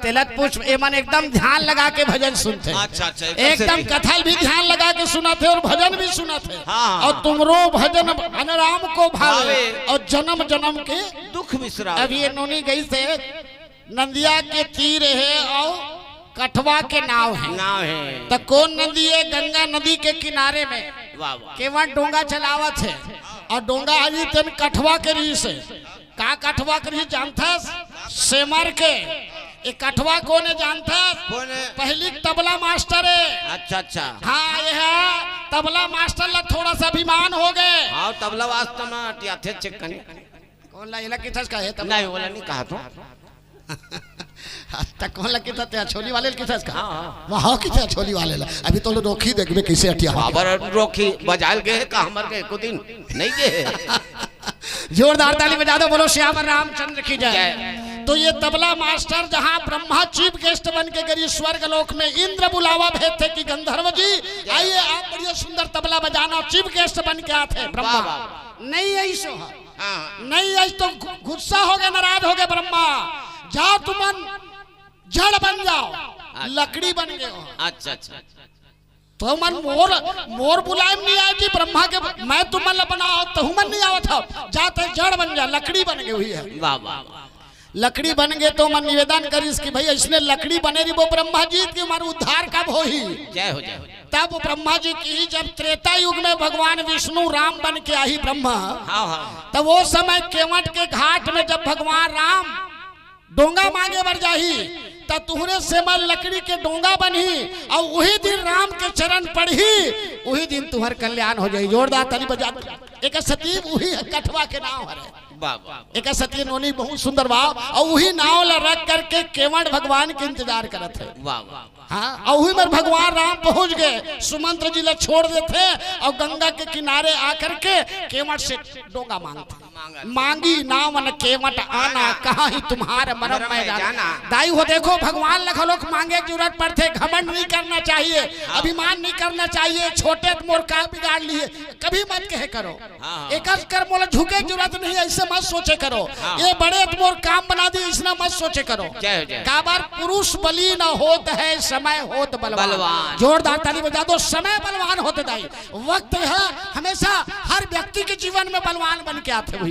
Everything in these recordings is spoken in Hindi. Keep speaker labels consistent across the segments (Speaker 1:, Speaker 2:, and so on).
Speaker 1: तिलक पुष्प एमन एकदम ध्यान लगा के भजन सुनते।
Speaker 2: अच्छा अच्छा
Speaker 1: एकदम कथल भी ध्यान लगा के सुना थे और भजन भी सुना थे।
Speaker 2: हाँ।
Speaker 1: और तुमरो भजन अनुराम को भावे और जन्म जन्म के
Speaker 2: दुख विश्राम।
Speaker 1: अब ये नोनी गई से नदिया के तीर है और कठवा के नाव है। तो कौन नदी है? गंगा नदी के किनारे में केवल डोंगा चलावत है और डोंगा अभी तन कठवा के रही से का कठवा के रही जानता सेमर के एक कठवा कौन है जानता? पहली तबला मास्टर है।
Speaker 2: अच्छा अच्छा
Speaker 1: हाँ ये है तबला मास्टर ला थोड़ा सा अभिमान हो गए।
Speaker 2: हाँ तबला वास्तव में थे चेक करने
Speaker 1: कौन ला इला किथस का है तबला?
Speaker 2: नहीं बोला नहीं कहा तो
Speaker 1: तक कौन लग किथस ते छोली वाले किथस का? वहां किथे छोली वाले ला अभी तो रोकी देखबे कैसे अटिया
Speaker 2: बाबर रोकी बजाल गए का हमर के को दिन नहीं गए।
Speaker 1: जोरदार ताली बजा दो, बोलो श्याम रामचंद्र की जय। तो ये तबला मास्टर जहाँ ब्रह्मा चीफ गेस्ट बन के गई स्वर्ग लोक में इंद्र बुलावा भेज थे कि गंधर्व जी आइए आप बढ़िया सुंदर तबला बजाना। चीफ गेस्ट बन के आते ब्रह्मा नहीं ऐसो नहीं ऐस तो गुस्सा हो गए नाराज हो गए ब्रह्मा। जाओ तुम जड़ बन जाओ लकड़ी बन गए हो।
Speaker 2: अच्छा अच्छा
Speaker 1: तो मन मोर बुलाए नहीं आए जी ब्रह्मा के मैं तुम मन बनाओ तो मन नहीं आवत हो जाते जड़ बन जा लकड़ी बन गई हुई है।
Speaker 2: वाह वाह
Speaker 1: लकड़ी बन गए तो मन निवेदन करिस कि भाई इसने लकड़ी बने रही वो ब्रह्मा जी की हमारा उद्धार कब हो ही
Speaker 2: जय हो जय।
Speaker 1: तब ब्रह्मा जी की जब त्रेता युग में भगवान विष्णु राम बन के आई ब्रह्मा तब वो समय केवट के घाट में जब भगवान राम डोंगा मांगे बर जाही तब तुहरे से मन लकड़ी के डोंगा बनी और वही दिन राम के चरण पढ़ी वही दिन तुम्हार कल्याण हो जाये। जोरदार ताली बजा। एक सती वही कठवा के नाव है एक सती नोनी बहुत सुंदर भाव और वही नाव ला रख करके केवट भगवान के इंतजार करत है। हाँ और वही में भगवान राम पहुंच गए सुमंत्र जी ला छोड़ देते और गंगा के किनारे आकर के केवट से डोंगा मांगते मांगी नाव न केवट आना कहाँ ही तुम्हारे मरम में जाना। दाई हो देखो भगवान लखा लोग मांगे की जरूरत पड़ते घमंड नहीं करना चाहिए अभिमान नहीं करना चाहिए छोटे मोर का बिगाड़ लिए कभी मत कहे करो एक कर बोला झुके की जरूरत नहीं ऐसे मत सोचे करो ये बड़े मोर काम बना दी इसना मत सोचे करो। काबार पुरुष बली न होत है समय होत बलवान। जोरदार ताली बजा दो। समय बलवान होते दाई वक्त है हमेशा हर व्यक्ति के जीवन में बलवान बन के आते हुए।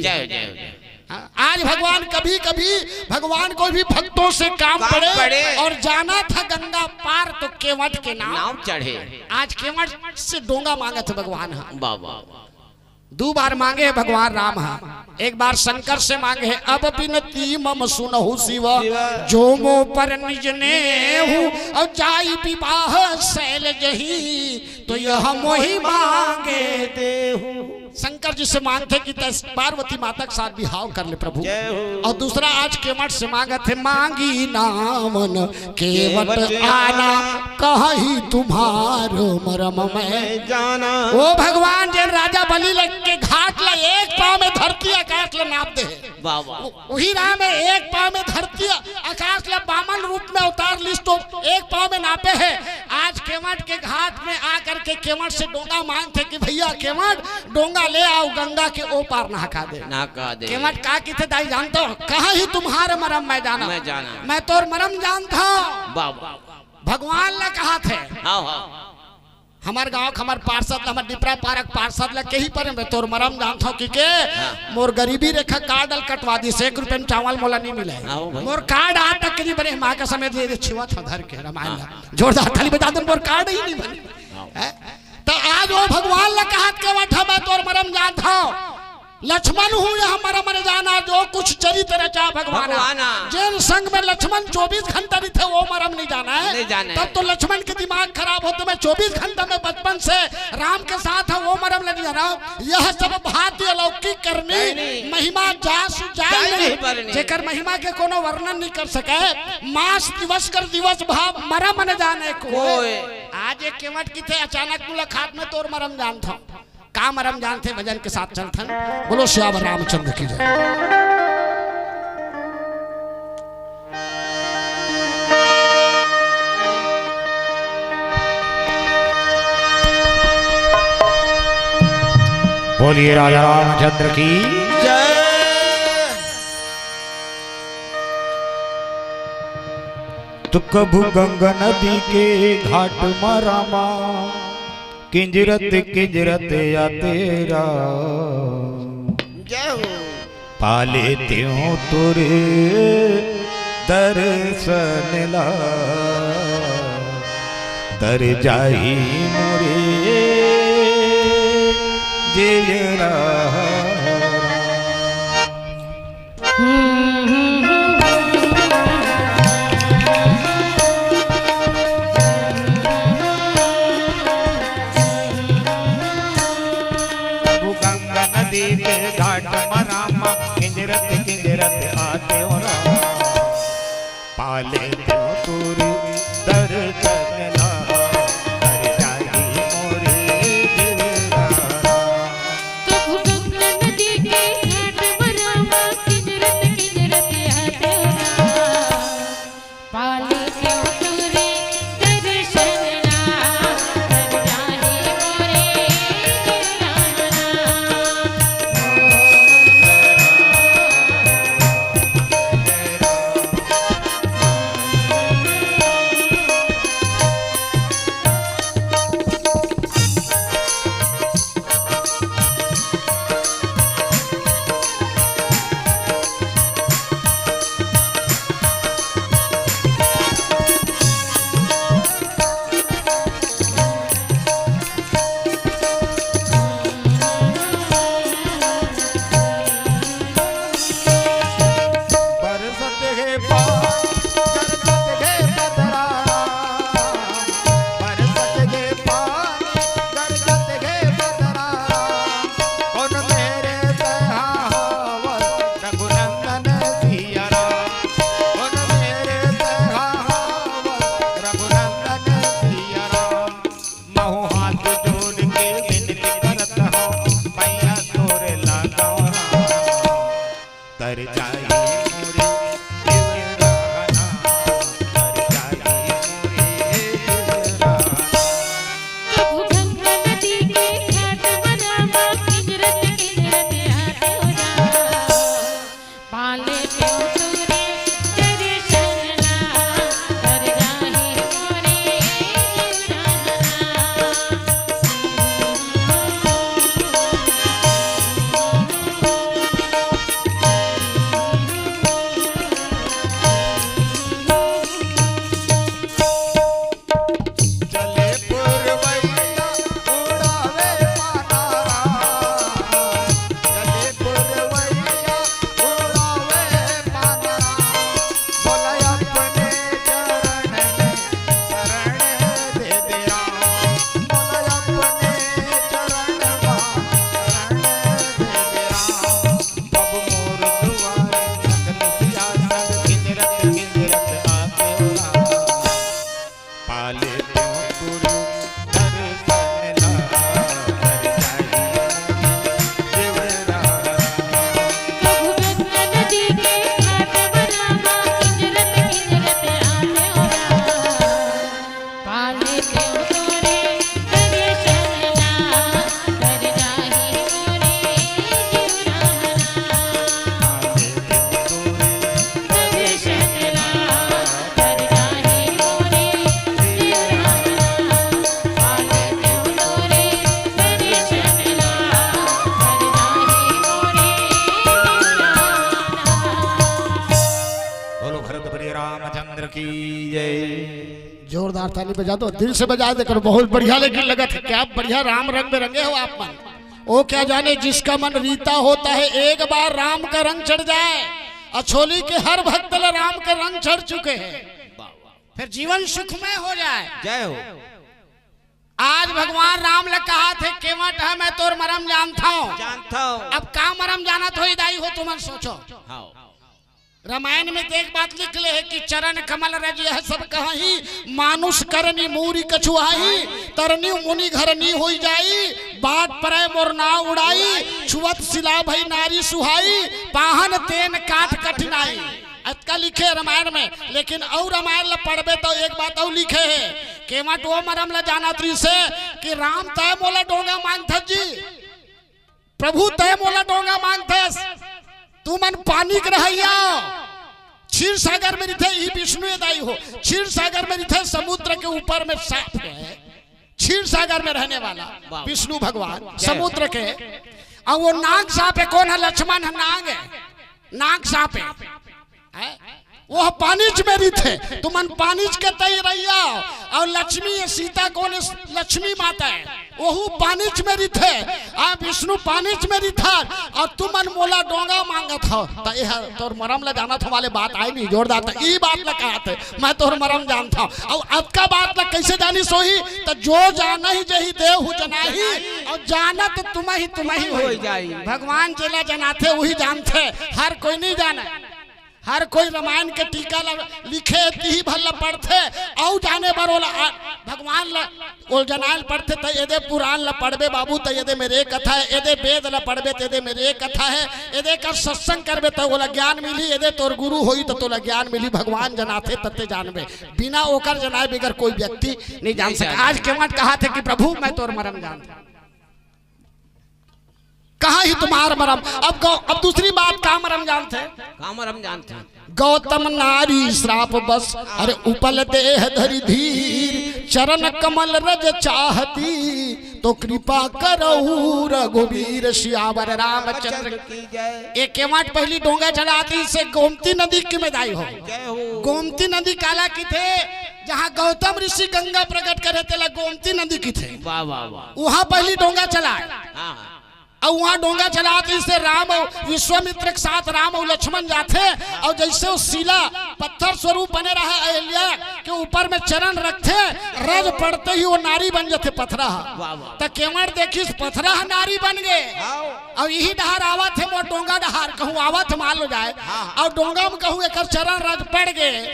Speaker 1: आज भगवान कभी कभी भगवान को भी भक्तों से काम पड़े और जाना था गंगा पार तो केवट के नाम चढ़े। आज केवट से डोंगा मांगा था भगवान। दो बार मांगे है भगवान राम। एक बार शंकर से मांगे है अब बिनती मम सुनहु शिव जो मो पर निज ने हूँ और जाई विवाह शैल जही तो यह मोहि मांगे देहु। शंकर जी से मांगते कि पार्वती माता के साथ बिहाव कर ले प्रभु। और दूसरा आज केवट से मांगा थे मांगी नामन केवट आना कहीं तुम्हारो मरम में जाना। वो भगवान जन राजा बलि लग के घाट ला एक पाँव में धरती आकाश ला नाप दे वही राह में एक पाँव में धरती आकाश ला बामन रूप में अवतार लिस्ट एक पाँव में नापे है। आज केवट के घाट में आकर के केवट से डोंगा मांगते कि भैया केवट डोंगा ले आओ गंगा के ओ पार नहा दे। केवट का की थे दाई जानते हो कहाँ ही तुम्हारे मरम मैं जाना मैं तोर मरम जानता हूँ। भगवान ने कहा थे हमार गांव हमार पार्षद हमार डिपरा पार्क पार्षद लग के ही पर मैं तोर मरम जानता हूँ कि मोर गरीबी रेखा कार्ड कटवा दी 1 रुपये में चावल मोला नहीं मिले मोर कार्ड आ तक के नहीं बने माँ का समय दे छिवा था धर के रामायण जोरदार ताली बजा दे मोर कार्ड ही नहीं बने। तो आज वो भगवान ने कहा के बैठा मैं तोर मरम जानता हूँ लक्ष्मण हूँ यह मरम मर जाना जो कुछ चरित्र रचा भगवान जिन संग में लक्ष्मण 24 घंटा नहीं थे वो मरम नहीं जाना है तब तो लक्ष्मण के दिमाग खराब होते मैं 24 घंटा में बचपन से राम के साथ है वो मरम नहीं जाना। यह सब भांति अलौकिक करनी महिमा जास जाए जेकर महिमा के कोनो वर्णन नहीं कर सके मास दिवस कर दिवस भाव मरम न जाने को। आज एक केवट की थे अचानक मुलाकात में तोर मरम जानता हूँ का मरम जानते भजन के साथ चलथन। बोलो श्याम रामचंद्र की जय।
Speaker 3: बोलिए राजा रामचंद्र की जय। तो कभू गंगा नदी के घाट मरामा किंजरत किंजरत या तेरा
Speaker 2: जय हो।
Speaker 3: पाले त्यों तुरे दर्शन ला तर जाई मोरे जेरा गंगा नदी के घाट मरामा किंजरत किंजरत आते हो रामा पाले तो तुरी दर्शन ला तर जाई मोरे जीवरा
Speaker 4: कभू गंगा नदी के घाट मरामा किंजरत किंजरत आते हो पाले क्यों तुरे दर्शन ना कर जाही मोरे
Speaker 3: बरसत है पानी गरजत है बदरा बरसत है पानी गरजत है बदरा कौन मेरे तहावत रघुनंदन सियारा कौन मेरे तहावत रघुनंदन सियारा महु हाथ जोड़ के विनती करत हो मैया तोरे लगाओ तर जाई मोरे जीवराना तर जाई मोरे जीवराना
Speaker 4: कभू गंगा नदी के घाट मरामा किंजरत किंजरत आते हो पाले क्यों तुरे दर्शन ना कर जाही मोरे
Speaker 3: चले पुरवैया उड़ावे पानारा चले पुरवैया उड़ावे पानारा बोला अपने चरण में शरण दे दिया बोला अपने चरण में शरण दे दिया अब मोर दुआरे लगन सिया संग किंजरत किंजरत आते हो पाले त्यों तुरी दर्शन ला तर जाई जीवरा
Speaker 4: कभू गंगा नदी के घाट मरामा किंजरत किंजरत आते हो पाले क्यों तुरे दर्शन ना कर जाही मोरे दर्शन ना कर जाही मोरे पाले क्यों तुरे दर्शन ना कर जाही मोरे
Speaker 3: बोलो भरतपुरी रामचंद्र की जय
Speaker 1: जोरदार ताली बजा दो, दिल से बजा दे करो। बहुत बढ़िया लेकिन लगा था, क्या बढ़िया राम रंग में रंगे हो आप मन। ओ क्या जाने जिसका मन रीता होता है, एक बार राम का रंग चढ़ जाए। अछोली के हर भक्त ले राम के रंग चढ़ चुके हैं, फिर जीवन सुखमय हो जाए।
Speaker 2: जय हो।
Speaker 1: आज भगवान राम ने कहा थे केवट है मैं तोर मरम जानता हूँ।
Speaker 2: जानता हूँ।
Speaker 1: अब का मरम जानत हो दाई हो तुम सोचो।
Speaker 2: हाँ।
Speaker 1: रामायण में तो एक बात लिख ले है कि चरण कमल रज यह सब कहीं, मानुष करनी मूरी कछुआई, तरनी मुनि घरनी होई जाई, बाट परे मोर नाव उड़ाई, छुअत सिला भई नारी सुहाई, पाहन तेन काट कठिनाई। अतका लिखे रामायण में, लेकिन और रामायण ला पढ़बे तो एक बात और लिखे है केवट वो मरम ला जाना त्री से कि राम तय मोला डोंगा मांगथ जी, प्रभु तय मोला डोंगा मांगथस, तू मन पानी के रहैया क्षीर सागर में रिथे ही विष्णु ये दाई हो। क्षीर सागर में रिथे समुद्र के ऊपर में सांप है, क्षीर सागर में रहने वाला विष्णु भगवान समुद्र के। और वो नाग सांप है, कौन है? लक्ष्मण है, नाग है, नाग सांप है। वो पानीच में रिथे, तुमन पानीच के तय रहिया। और लक्ष्मी सीता कौन? लक्ष्मी माता है, वहू पानीच में रिथे। आ विष्णु पानीच में रिथा और तुमन मोला डोंगा मांगत हो। तो यह तोर मरम ले जाना था वाले बात आई नहीं जोरदार था, ई बात ल कहा थे मैं तोर मरम जानता हूं। और अब का बात ल कैसे जानी सोही? तो जो जाना ही जही देहु जनाही, और जानत तुम ही हो जाई। भगवान जेला जनाथे वही जानते, हर कोई नहीं जाना। हर कोई रामायण के टीका लिखे ती भल पढ़ते और जाने बरोला भगवान ल जनाल पढ़ते तो यदे पुराण ल पढ़बे बाबू तो यदे मेरे कथा है, यदे वेद ल पढ़बे तो यदे मेरे कथा है, यदे कर सत्संग करबे तो बोला ज्ञान मिली, यदे तोर गुरु होई तो तोला ज्ञान मिली। भगवान जनाथे तत्ते जानबे, बिना ओकर जनाए बगैर कोई व्यक्ति नहीं जान सके। आज केवट कहा थे कि प्रभु मैं तोर मरम जानता, कहा ही तुम्हार मरम। अब दूसरी बात का मरम जानते,
Speaker 2: का मरम जानते हैं?
Speaker 1: गौतम नारी श्राप बस, अरे उपल देह धरि धीर, चरण कमल रज चाहती, तो कृपा करहु रघुवीर सियावर रामचंद्र की जय। एक केवट पहली डोंगा चढ़ाती से गोमती नदी की में दाई हो। गोमती नदी काला की थे, जहाँ गौतम ऋषि गंगा प्रकट करे थे गोमती नदी की थे।
Speaker 2: वाह वाह वाह,
Speaker 1: वहां पहली डोंगा चला। और वहां डोंगा चलाते से राम और विश्वामित्र के साथ राम और लक्ष्मण जाते, और जैसे वो शिला पत्थर स्वरूप बने रहा अहिल्या के ऊपर में चरण रखते, रज पड़ते ही वो नारी बन जाते पथरा। तो केवट देखी पथरा नारी बन गए। और यही डहार आवत है वो डोंगा डहार कहूँ आवत मान लो जाए, और डोंगा में कहूँ एक चरण रज पड़ गए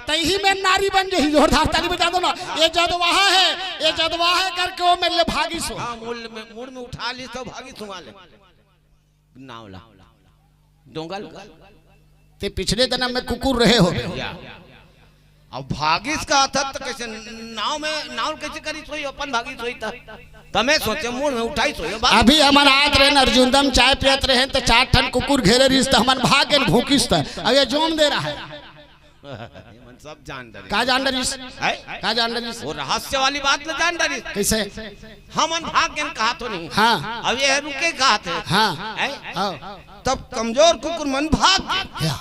Speaker 1: तो यही में नारी बन गई। जोरदार ताली बजा दो ना। ये जदवाहा है, ये जदवाहा है करके वो मेरे भागी सो
Speaker 2: मूड में उठा ली तो भागी सुमा नावला डोंगल
Speaker 1: ते पिछले जन्म में कुकुर रहे हो।
Speaker 2: अब भागिस का अर्थ तो कैसे नाव कैसे करी सोई अपन भागी सोई था तमे सोचे मुंह में उठाई सोई।
Speaker 1: अभी हमारा आत रहे अर्जुनदम चाय पियत रहे तो 4 ठन कुकुर घेरे रिश्ता हमन भाग गए भूखिस था। अब ये जोम दे रहा है
Speaker 2: सब जान डरी
Speaker 1: का जान डरी का जान डरी
Speaker 2: वो रहस्य वाली बात न जान डरी
Speaker 1: कैसे
Speaker 2: हमन भाग गए कहा तो नहीं।
Speaker 1: हाँ
Speaker 2: अब ये रुके कहा थे।
Speaker 1: हाँ
Speaker 2: तब कमजोर कुकुर मन भाग गए।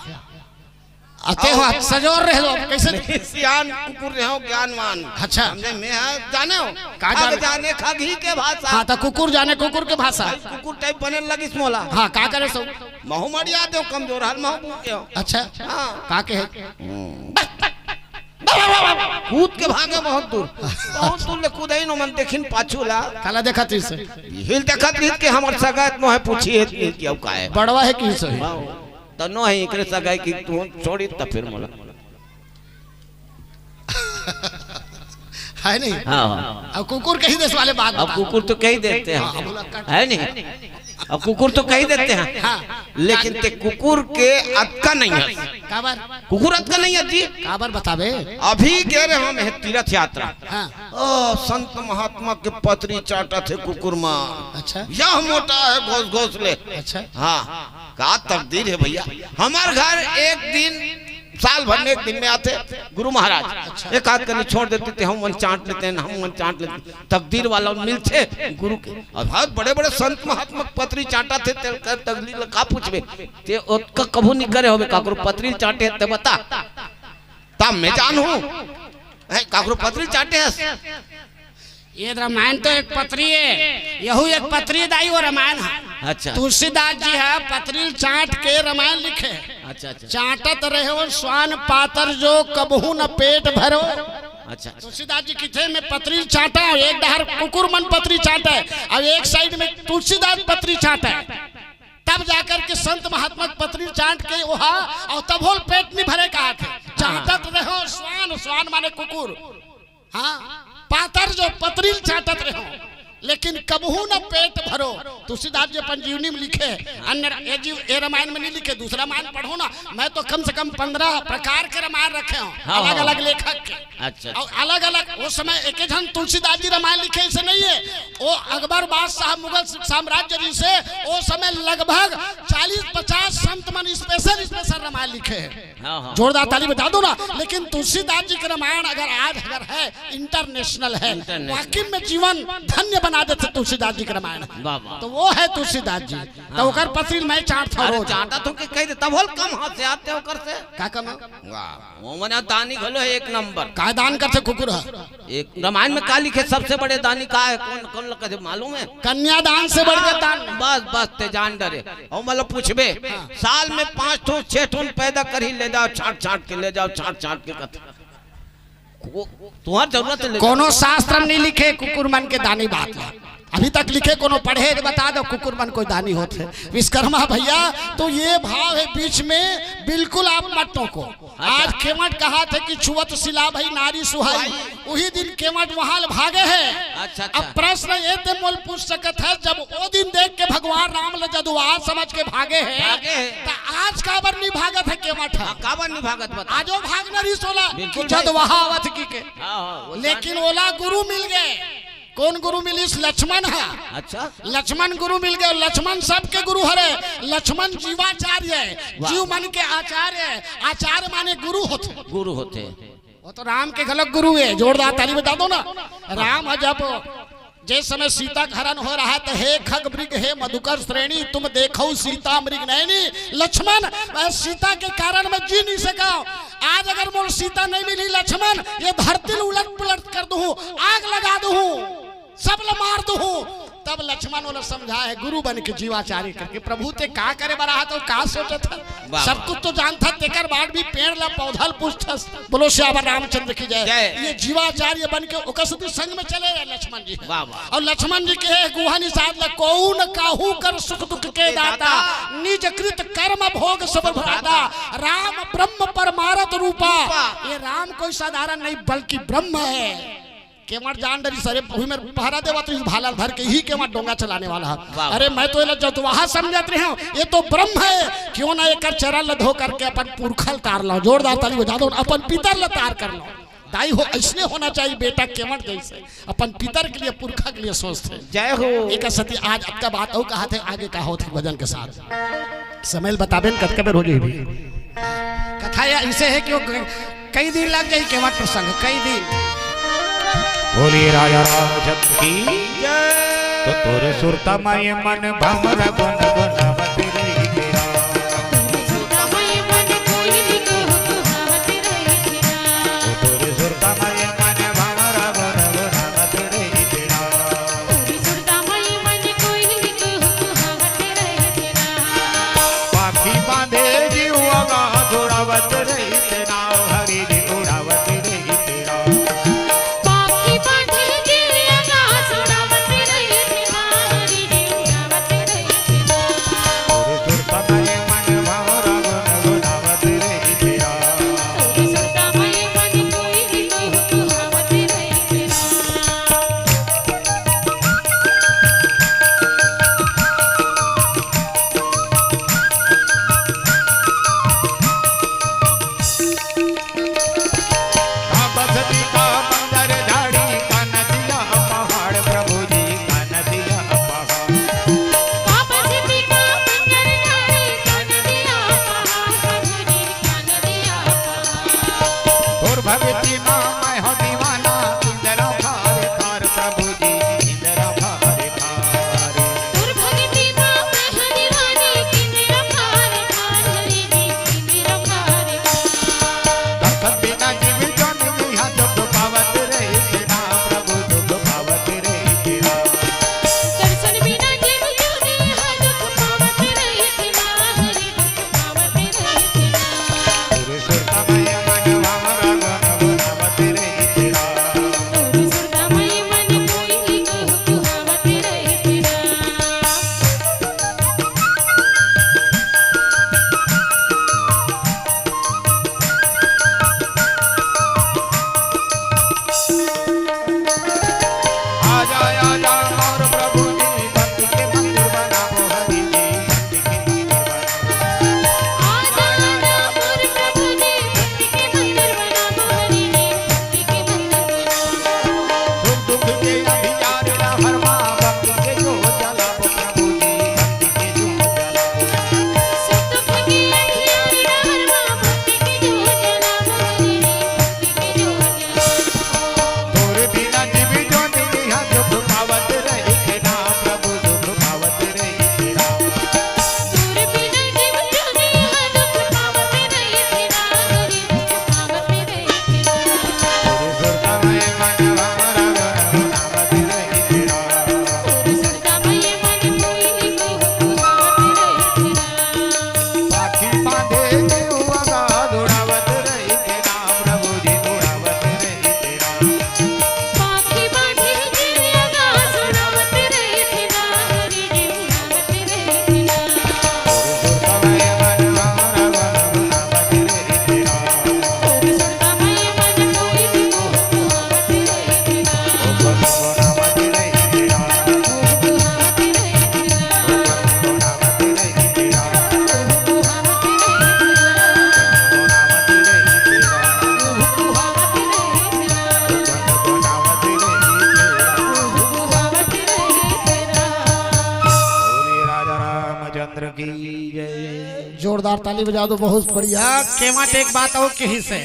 Speaker 1: अते हो सजोर रहे हो कैसे
Speaker 2: सियान कुकुर रहे हो ज्ञानवान।
Speaker 1: अच्छा
Speaker 2: हमने मैं जाने हो
Speaker 1: का
Speaker 2: जाने खगी के भाषा।
Speaker 1: हाँ तो कुकुर जाने कुकुर के भाषा
Speaker 2: कुकुर टाइप बने लगी मोला।
Speaker 1: हाँ का करे सो
Speaker 2: महू मरिया दो कमजोर हर महू के हो।
Speaker 1: अच्छा
Speaker 2: हाँ
Speaker 1: का के
Speaker 2: कूद के भागे बहुत दूर ले कूदे न मन देखिन पाछूला
Speaker 1: काला देखा थी से
Speaker 2: हिल देखा थी के हमर सगात मोहे पूछी है कि अब का है
Speaker 1: बड़वा है की सही
Speaker 2: तो नो है एकरे सगाई की तू छोड़ी त फिर मोला
Speaker 1: है नहीं।
Speaker 2: हां
Speaker 1: अब कुकुर कहीं देश वाले बात
Speaker 2: अब कुकुर तो कहीं देते हैं है नहीं। अब कुकुर तो कहीं देते हैं
Speaker 1: हाँ।
Speaker 2: लेकिन ते कुकुर के अतका नहीं है।
Speaker 1: काबर
Speaker 2: कुकुर अतका नहीं है जी।
Speaker 1: काबर बतावे
Speaker 2: अभी कह रहे हम है तीर्थ यात्रा।
Speaker 1: हाँ।
Speaker 2: ओ संत महात्मा के पत्री चाटा थे कुकुर मां।
Speaker 1: अच्छा
Speaker 2: यह मोटा है घोस घोस ले।
Speaker 1: अच्छा
Speaker 2: हाँ का तकदीर है भैया। हमारे घर एक दिन साल भर में एक दिन में आते गुरु महाराज। अच्छा। एक आध करनी छोड़ देते थे हम मन चाट लेते हैं हम मन चाट लेते तकदीर वाला मिलते गुरु के। और बहुत बड़े बड़े संत महात्मा पत्री चाटा थे तकदीर का पूछबे ते ओका कभू नहीं करे होबे काकरो पत्री चाटे ते बता तब मैं जानू है काकरो पत्री चाटे है।
Speaker 1: ये रामायण तो एक पत्री है, यहू एक पत्री दाई वो रामायण है।
Speaker 2: अच्छा
Speaker 1: तुलसीदास जी है पत्री चाट के रामायण लिखे।
Speaker 2: अच्छा अच्छा
Speaker 1: चाटत रहे हो स्वान पातर जो कबहू न पेट भरो।
Speaker 2: अच्छा
Speaker 1: तुलसीदास जी की थे में पत्री चाटा एक डहर कुकुर मन पत्री चाटा है और एक साइड में तुलसीदास पत्री चाटा है। तब जाकर के संत महात्मा पत्री चाट के वहा और तब होल पेट नहीं भरे कहा थे। चाटत रहो स्वान, स्वान माने कुकुर। हाँ पातर जो पत्री चाटत रहो लेकिन कबहू न पेट भरो। तुलसीदास जी अपन जीवनी में लिखे अन्य ये रामायण में नहीं लिखे। दूसरा रामायण पढ़ो ना, मैं तो कम से कम 15 प्रकार के रामायण रखे हूँ अलग अलग लेखक के।
Speaker 2: अच्छा
Speaker 1: और अलग अलग वो समय एक जन तुलसीदास जी रामायण लिखे ऐसे नहीं है। वो अकबर बादशाह मुगल साम्राज्य जी से वो समय लगभग 40-50 संत मन स्पेशल रामायण लिखे है।
Speaker 2: हाँ, हाँ।
Speaker 1: जोरदार ताली बजा दो ना। लेकिन तुलसीदास जी का रामायण अगर है इंटरनेशनल है, वाकई में जीवन धन्य बना देते तुलसीदास जी का रामायण, तो वो है तुलसीदास जी। तो ओकर पति मैं चाट था रोज
Speaker 2: चाटा तो के कह दे तब होल कम हाथ से आते ओकर से
Speaker 1: का कम
Speaker 2: वाह वो मने दानी घलो है एक नंबर
Speaker 1: का दान करते कुकुर
Speaker 2: एक रामायण में का लिखे सबसे बड़े दानी का है कौन कौन लोग कहे मालूम है
Speaker 1: कन्यादान से बढ़ के दान
Speaker 2: बस ते जान डरे और मतलब पूछबे साल में 5 ठो 6 ठो पैदा कर ही ले जाओ छाट के ले जाओ छाट के कथा तुम्हार जरूरत है
Speaker 1: कोनो शास्त्र नहीं लिखे कुकुर मन के दानी बात है अभी तक लिखे कोनो पढ़े बता दो कुकुर मन कोई दानी होते विश्वकर्मा भैया। तो ये भाव है बीच में बिल्कुल आप मत टोको। आज केवट कहा थे कि छुअत सिला भाई नारी सुहाई, वही दिन केवट वहां भागे है।
Speaker 2: अच्छा।
Speaker 1: अब प्रश्न ये ते मोल पूछ सकत है जब वो दिन देख के भगवान राम ल जदुआ समझ के भागे है तो आज काबर नहीं भागत है केवट है
Speaker 2: काबर नहीं भागत बता
Speaker 1: आजो भागना नहीं सोला जदुआ अवध की के लेकिन ओला गुरु मिल गए। कौन गुरु मिली? लक्ष्मण है। अच्छा लक्ष्मण गुरु मिल गए। लक्ष्मण सबके गुरु हरे। लक्ष्मण जीवाचार्य जीव मन के आचार्य आचार्य माने गुरु होते वो तो राम के गलत गुरु है। जोरदार ताली बता दो ना। राम जब जिस समय सीता का हरण हो रहा है तो हे खग मृग हे मधुकर श्रेणी तुम देखो सीता मृग नैनी। लक्ष्मण सीता के कारण मैं जी नहीं सका। आज अगर मोल सीता नहीं मिली लक्ष्मण ये धरती उलट पुलट कर दूं आग लगा दूं सब ल मार दूं। तब लक्ष्मण वाला समझा है गुरु बन के जीवाचार्य करके प्रभु ते का करे बरा तो का सोचा था सब कुछ तो जानता तेकर बाद भी पेड़ ला पौधा पूछता। बोलो श्याम रामचंद्र की जय। ये जीवाचार्य बन के ओकर साथ संग में चले लक्ष्मण जी और लक्ष्मण जी के गुहा निषाद ला कौन काहू कर सुख दुख के दाता निज कृत कर्म भोग सब भराता राम ब्रह्म परमारथ रूपा। ये राम कोई साधारण नहीं बल्कि ब्रह्म है। केवट जान डरी सरे वही में पहरा देवा तो इस भाला भर के ही केवट डोंगा चलाने वाला है। अरे मैं तो जब वहां समझत रहे हूं ये तो ब्रह्म है क्यों ना एक चरण धो करके अपन पुरखल तार लो। जोरदार ताली बजा दो। अपन पितर ल तार कर लो। दाई हो ऐसने होना चाहिए बेटा केवट जैसे अपन पितर के लिए पुरखा के लिए सोचते। जय हो। एक सती आज अब का बात हो कहा थे आगे का होते भजन के साथ समय बताबे कत कबर हो जाएगी कथा ऐसे है कि कई दिन लग जाए केवट प्रसंग कई दिन।
Speaker 3: बोलिए राजा रामचंद्र की तो तोरे सुरता माये मन भमर गुन गुनावत रही तेरा तोरे सुरता माये मन भमर गुन गुनावत रही तेरा पाखी बांधे जीवा जुड़ावत रही तेरा हरि जी उड़ावत रही तेरा भगती नाम मैं हो दीवाना इंद्र भार थार प्रभु जी इंद्र भार थार तुर भगती नाम मैं हो दीवानी इंद्र भार थार हरि जी इंद्र भार तब बिना जीव जन मिहा दुख पावत रहे तेरा प्रभु दुख पावत रहे तेरा दर्शन बिना जीव जन मिहा दुख पावत रहे तेरा हरि दुख पावत रहे तेरा पूरे सुरता मैं मन भमरा
Speaker 1: जोरदार ताली बजा दो, बहुत बढ़िया। केवट एक बात हो कहीं से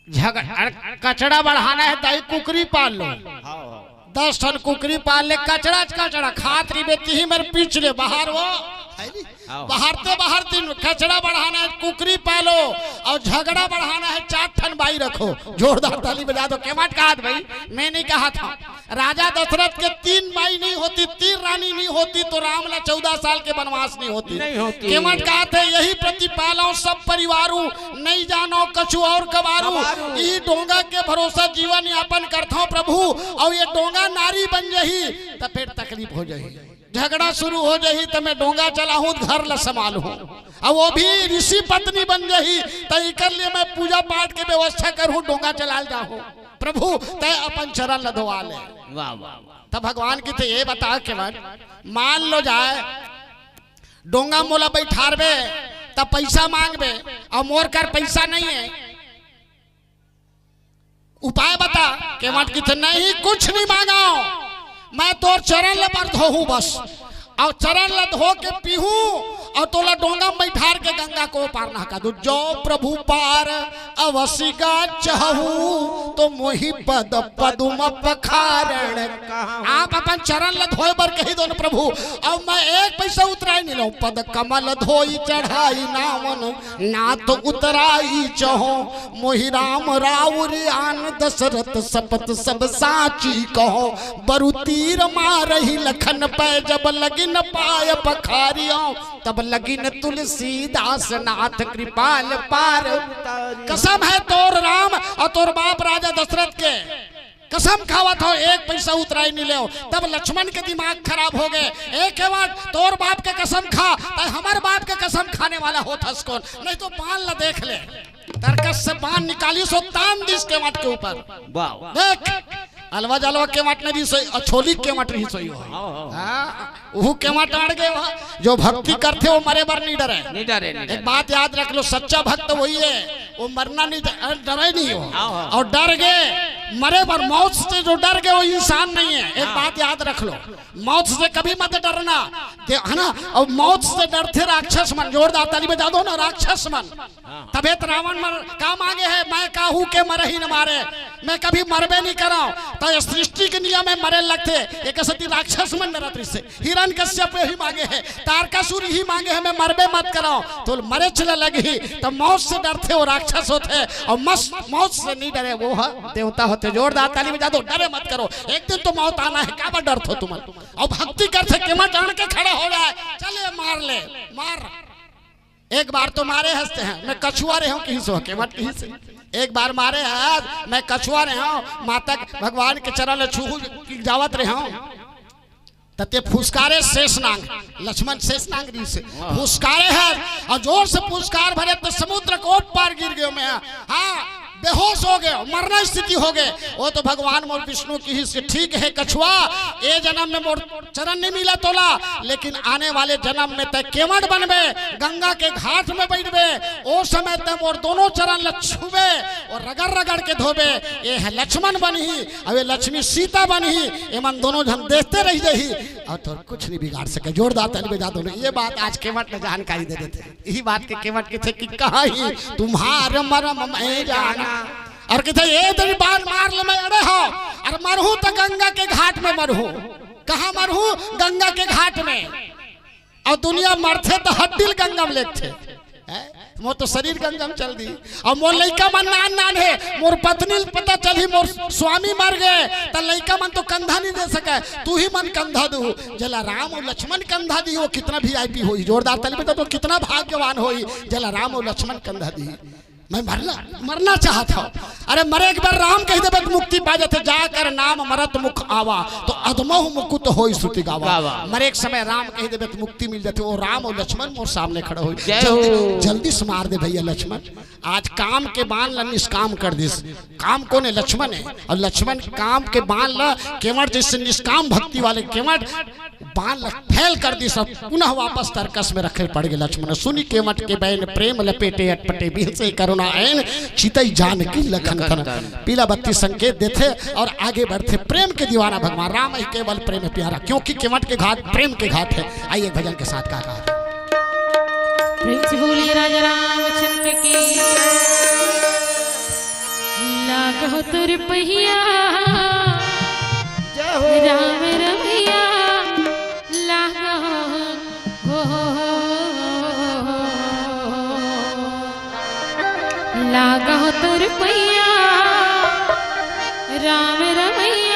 Speaker 1: झगड़ा कचड़ा बढ़ाना है दाई कुकरी पाल लो, 10 टन कुकरी पाल ले, कचड़ा खातरी बेती ही मेरे पीछ ले बाहर वो बाहर दिन कचड़ा बढ़ाना है कुकरी पालो और झगड़ा बढ़ाना है 4 टन बाई रखो। जोरदार ताली बजा दो। केवट कहा भाई, मैं नहीं कहा था। राजा दशरथ के 3 बाई नहीं होती, 3 रानी नहीं होती तो रामला 14 साल के वनवास नहीं होती। केवट कहा थे यही प्रतिपालो सब परिवारू, नहीं जानो कछु और कबारू, यही डोंगा के भरोसा जीवन यापन करता हूँ प्रभु, और ये डोंगा नारी बन जही तो फिर तकलीफ हो जाही, झगड़ा शुरू हो जाही तो मैं डोंगा चलाऊं घर ल संभालू, और वो भी ऋषि पत्नी बन जाही तो इकर लिए मैं पूजा पाठ के व्यवस्था करूं, डोंगा चला जाऊं प्रभु तय अपन चरण लधवा ले।
Speaker 2: वाह वाह।
Speaker 1: तब भगवान की थे ये बता के बाद मान लो जाए डोंगा मोला बैठारबे तब पैसा मांगबे और मोर कर पैसा नहीं है, उपाय बता। केवट की थे नहीं कुछ नहीं मांगाओ, मैं तो चरण ल पर धोहूं बस, और चरण ल धो के पीहूं और तोला डोंगा में बैठार के गंगा को पार ना कर दू। जो प्रभु पार अवश्य का चाहूं तो मोहि पद पदुम पखारण, आप अपन चरण ल धोए बर कही दो न प्रभु, और मैं एक पैसा उतराई नहीं लो, पद कमल धोई चढ़ाई नावन ना तो उतराई चहो, मोहि राम राउरी आन दशरथ सपत सब साची कहो, बरु तीर मारही लखन पे जब लगिन पाय पखारियो, तब लगिन तुलसीदास नाथ कृपाल पार। कसम है तोर राम और तोर बाप राजा दशरथ के, कसम खावत हो एक पैसा उतराई नहीं ले। तब लक्ष्मण के दिमाग खराब हो गए, एक बार तोर बाप के कसम खा, हमारे बाप के कसम खाने वाला होता कौन, नहीं तो बाण ला देख ले, तरकस से बाण निकाली सो तान दिस के मट के ऊपर, देख अलवा जलवा के मट नहीं सोई, अछोली के मट नहीं सोई हो, वो के मट अड़ गए। जो भक्ति करते वो मरे बर नहीं डरे,
Speaker 2: नहीं डरे।
Speaker 1: एक बात याद रख लो, सच्चा भक्त वही है, वो मरना नहीं डरे नहीं हो, और डर गए मरे पर, मौत से जो डर गए वो इंसान नहीं है। एक बात याद रख लो, मौत से कभी मत डरना, है ना, और मौत से डरते राक्षस मन। जोरदार ताली बजा दो ना, राक्षस मन। तबे तो रावण मर का मांगे है, मैं काहू के मर ही न मारे, मैं कभी मरबे नहीं कराऊं, तो सृष्टि के नियम में मरे लगते, एक सती राक्षस मन डरत से। हिरण्यकश्यप ही मांगे है, तारकासुर ही मांगे है, मैं मरबे मत कराओ, तो मरे चले लगी, तो मौत से डरते वो राक्षस होते, और मौत से नहीं डरे वो देवता होते। जोरदार ताली बजा दो, डरे मत करो, एक दिन तो मौत आना है, क्या डर हो तुम, और भक्ति करते केवट आन के खड़े हो जाए, चले मार ले मार। एक बार तो मारे हंसते हैं, मैं कछुआ रहे हूँ कहीं से, केवट कहीं से एक बार मारे हैं, मैं कछुआ रहे हूँ, माता भगवान के चरण छू जावत रहे हूँ, तते फुसकारे शेषनाग, लक्ष्मण शेषनाग जी से फुसकारे हैं, और जोर से फुसकार भरे तो समुद्र को पार गिर गए मैं, हाँ बेहोश हो गए, मरना स्थिति हो गए। वो तो भगवान मोर विष्णु की ही से, ठीक है कछुआ ये जन्म में मोर चरण नहीं मिला तोला, लेकिन आने वाले जन्म में तय केवट बनबे, गंगा के घाट में बैठबे, ओ समय तय मोर दोनों चरण छुबे और रगड़ रगड़ के धोबे, ये है लक्ष्मण बनी, अब ये लक्ष्मी सीता बनी, ये मन दोनों जन देखते रह जाही, और तो कुछ नहीं बिगाड़ सके। जोरदार ताली बजा दो। ये बात आज केवट ने जानकारी दे देते, यही बात के केवट के थे कि कहा ही तुम्हार मरम मैं जाना, और कहते ये तेरी बाल मार ले मैं अड़े हो, और मरहूं तो गंगा के घाट में मरहूं, कहा मरहूं गंगा के घाट में, और दुनिया मरते तो हड्डिल गंगा में लेते, वो तो शरीर गंगा में चल दी, और मोर लइका मन नान है, मोर पत्नी पता चली मोर स्वामी मर गए, तो लइका मन तो कंधा नहीं दे सके, तू ही मन कंधा दू, जला राम और लक्ष्मण कंधा दी, वो कितना VIP होई। जोरदार ताली बजा तो कितना भाग्यवान होई, जला राम और लक्ष्मण कंधा दी। मैं मरना चाहता हूँ, अरे मरे एक बार राम कह दे मुक्ति पा जाते, जाकर नाम मरत मुख आवा तो अधमोह मुकुत हो श्रुति गावा। मरे एक समय राम कह दे तो मुक्ति मिल जाते, वो राम और लक्ष्मण मोर सामने खड़े हो, जल्दी से मार दे भैया लक्ष्मण, आज काम के बाण ला निष्काम कर दिस। काम कौन है? लक्ष्मण है, और लक्ष्मण काम के बाण ला केवट जैसे निष्काम भक्ति वाले केवट बाण ला फैल कर दी, सब पुनः वापस तरकस में रखे पड़ गए। लक्ष्मण सुनी केवट के बैन प्रेम लपेटे अटपटे बिहसे करुणा ऐन चितई जान की लखन खन, पीला बत्ती संकेत देते और आगे बढ़ते। प्रेम के दीवाना भगवान राम ही केवल प्रेम प्यारा, क्योंकि केवट के घाट प्रेम के घाट है। आइए भजन के साथ कहा
Speaker 4: प्रेम से बोलिए राजा रामचंद्र की। लागो तुर पहिया
Speaker 2: जय हो
Speaker 4: राम रमैया लागो हो लागो तुर पहिया राम रमैया